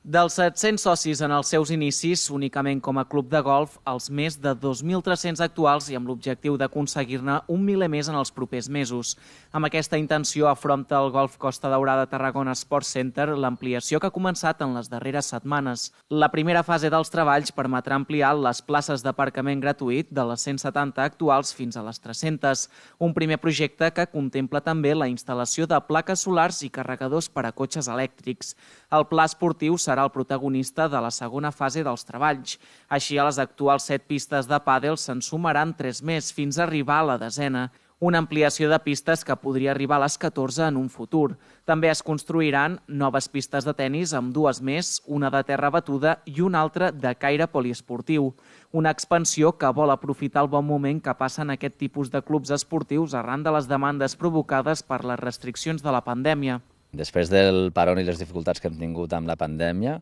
Dels 700 socis en els seus inicis, únicament com a club de golf, els més de 2.300 actuals i amb l'objectiu d'aconseguir-ne un miler més en els propers mesos. Amb aquesta intenció afronta el Golf Costa Daurada Tarragona Sports Center l'ampliació que ha començat en les darreres setmanes. La primera fase dels treballs permetrà ampliar les places d'aparcament gratuït de les 170 actuals fins a les 300, un primer projecte que contempla també la instal·lació de plaques solars i carregadors per a cotxes elèctrics. El pla esportiu serà el protagonista de la segona fase dels treballs. Així, a les actuals 7 pistes de pàdel se'n sumaran 3 més, fins a arribar a la 10a. Una ampliació de pistes que podria arribar a les 14 en un futur. També es construiran noves pistes de tenis amb 2 més, una de terra batuda i una altra de caire poliesportiu. Una expansió que vol aprofitar el bon moment que passen aquest tipus de clubs esportius arran de les demandes provocades per les restriccions de la pandèmia. Després del paron i les dificultats que hem tingut amb la pandèmia,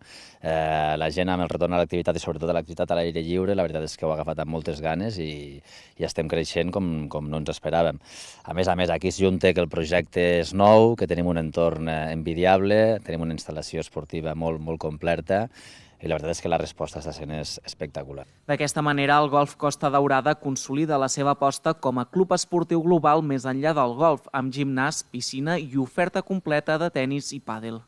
la gent amb el retorn a l'activitat i sobretot a l'activitat a l'aire lliure, la veritat és que ho ha agafat amb moltes ganes i estem creixent com no ens esperàvem. A més, aquí es junta que el projecte és nou, que tenim un entorn envidiable, tenim una instal·lació esportiva molt completa i la veritat és que la resposta està sent espectacular. D'aquesta manera, el Golf Costa Daurada consolida la seva aposta com a club esportiu global més enllà del golf, amb gimnàs, piscina i oferta completa de tenis i pàdel.